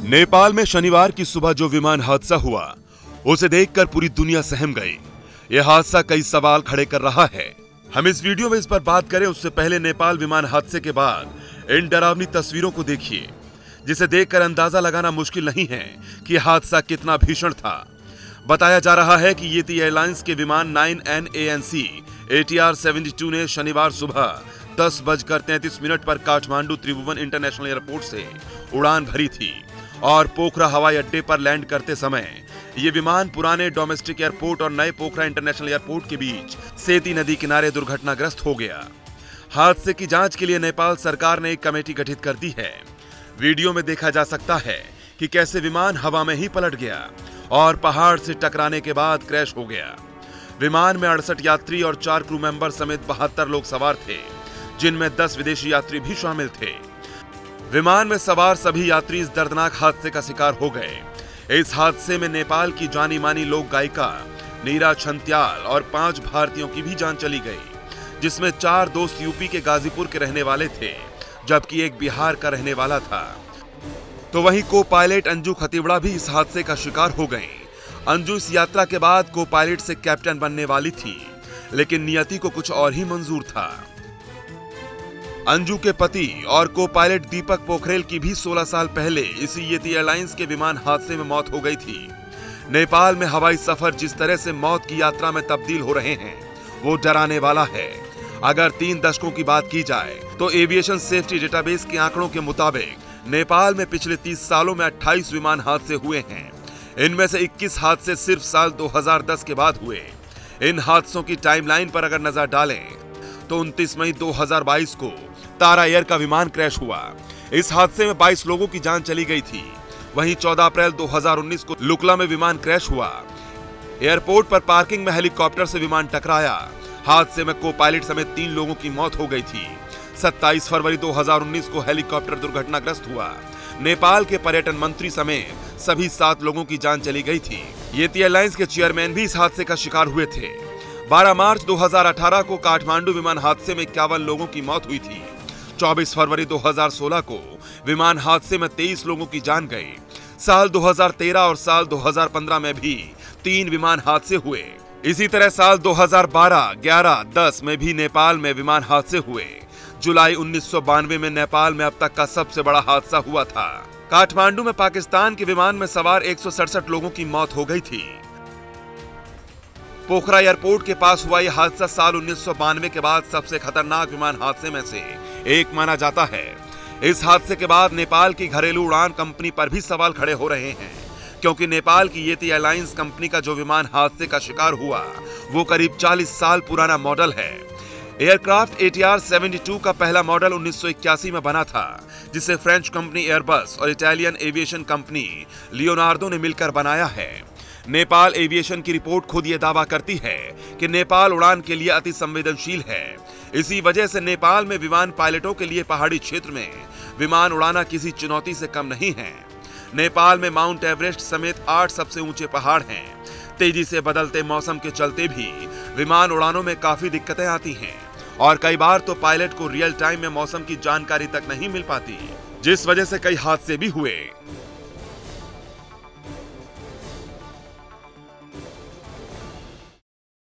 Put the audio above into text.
नेपाल में शनिवार की सुबह जो विमान हादसा हुआ उसे देखकर पूरी दुनिया सहम गई। यह हादसा कई सवाल खड़े कर रहा है। हम इस वीडियो में इस पर बात करें उससे पहले नेपाल विमान हादसे के बाद इन डरावनी तस्वीरों को देखिए, जिसे देखकर अंदाजा लगाना मुश्किल नहीं है कि हादसा कितना भीषण था। बताया जा रहा है कि येती एयरलाइंस के विमान 9NANC ATR 72 ने शनिवार सुबह 10:33 पर काठमांडू त्रिभुवन इंटरनेशनल एयरपोर्ट से उड़ान भरी थी और पोखरा हवाई अड्डे पर लैंड करते समय ये विमान पुराने डोमेस्टिक एयरपोर्ट और नए पोखरा इंटरनेशनल एयरपोर्ट के बीच सेती नदी किनारे दुर्घटनाग्रस्त हो गया। हादसे की जांच के लिए नेपाल सरकार ने एक कमेटी गठित कर दी है। वीडियो में देखा जा सकता है कि कैसे विमान हवा में ही पलट गया और पहाड़ से टकराने के बाद क्रैश हो गया। विमान में 68 यात्री और 4 क्रू मेंबर समेत 72 लोग सवार थे, जिनमें 10 विदेशी यात्री भी शामिल थे। विमान में सवार सभी यात्री इस दर्दनाक हादसे का शिकार हो गए। इस हादसे में नेपाल की जानी मानी लोक गायिका नीरा छंत्याल और 5 भारतीयों की भी जान चली गई, जिसमें 4 दोस्त यूपी के गाजीपुर के रहने वाले थे, जबकि एक बिहार का रहने वाला था। तो वहीं को पायलट अंजू खतीवड़ा भी इस हादसे का शिकार हो गई। अंजू इस यात्रा के बाद को पायलट से कैप्टन बनने वाली थी, लेकिन नियति को कुछ और ही मंजूर था। अंजू के पति और को पायलट दीपक पोखरेल की भी 16 साल पहले इसी येती एयरलाइंस के विमान हादसे में मौत हो गई थी। नेपाल में हवाई सफर जिस तरह से मौत की यात्रा में तब्दील हो रहे हैं, वो डराने वाला है। अगर 3 दशकों की बात की जाए तो एविएशन सेफ्टी डेटाबेस के आंकड़ों के मुताबिक नेपाल में पिछले 30 सालों में 28 विमान हादसे हुए हैं। इनमें से 21 हादसे सिर्फ साल 2010 के बाद हुए। इन हादसों की टाइमलाइन पर अगर नजर डालें तो 29 मई 2022 को तारा एयर का विमान क्रैश हुआ। इस हादसे में 22 लोगों की जान चली गई थी। वहीं 14 अप्रैल 2019 को लुकला में विमान क्रैश हुआ। एयरपोर्ट पर पार्किंग में हेलीकॉप्टर से विमान टकराया। हादसे में को पायलट समेत 3 लोगों की मौत हो गई थी। 27 फरवरी 2019 को हेलीकॉप्टर दुर्घटनाग्रस्त हुआ। नेपाल के पर्यटन मंत्री समेत सभी 7 लोगों की जान चली गई थी। येती एयरलाइंस के चेयरमैन भी इस हादसे का शिकार हुए थे। 12 मार्च 2018 को काठमांडू विमान हादसे में 51 लोगों की मौत हुई थी। 24 फरवरी 2016 को विमान हादसे में 23 लोगों की जान गई। साल 2013 और साल 2015 में भी 3 विमान हादसे हुए। इसी तरह साल 2012, 11, 10 में भी नेपाल में विमान हादसे हुए। जुलाई 1992 में नेपाल में अब तक का सबसे बड़ा हादसा हुआ था। काठमांडू में पाकिस्तान के विमान में सवार 167 लोगों की मौत हो गई थी। पोखरा एयरपोर्ट के पास हुआ यह हादसा साल 1992 के बाद सबसे खतरनाक विमान हादसे में से एक माना जाता है। इस हादसे के बाद नेपाल की घरेलू उड़ान कंपनी पर भी सवाल खड़े हो रहे हैं, क्योंकि नेपाल की येती एयरलाइंस कंपनी का जो विमान हादसे का शिकार हुआ वो करीब 40 साल पुराना मॉडल है। एयरक्राफ्ट ATR 72 का पहला मॉडल 1981 में बना था, जिसे फ्रेंच कंपनी एयरबस और इटालियन एविएशन कंपनी लियोनार्डो ने मिलकर बनाया है। नेपाल एविएशन की रिपोर्ट खुद ये दावा करती है कि नेपाल उड़ान के लिए अति संवेदनशील है। इसी वजह से नेपाल में विमान पायलटों के लिए पहाड़ी क्षेत्र में विमान उड़ाना किसी चुनौती से कम नहीं है। नेपाल में माउंट एवरेस्ट समेत 8 सबसे ऊंचे पहाड़ हैं। तेजी से बदलते मौसम के चलते भी विमान उड़ानों में काफी दिक्कतें आती हैं और कई बार तो पायलट को रियल टाइम में मौसम की जानकारी तक नहीं मिल पाती, जिस वजह से कई हादसे भी हुए।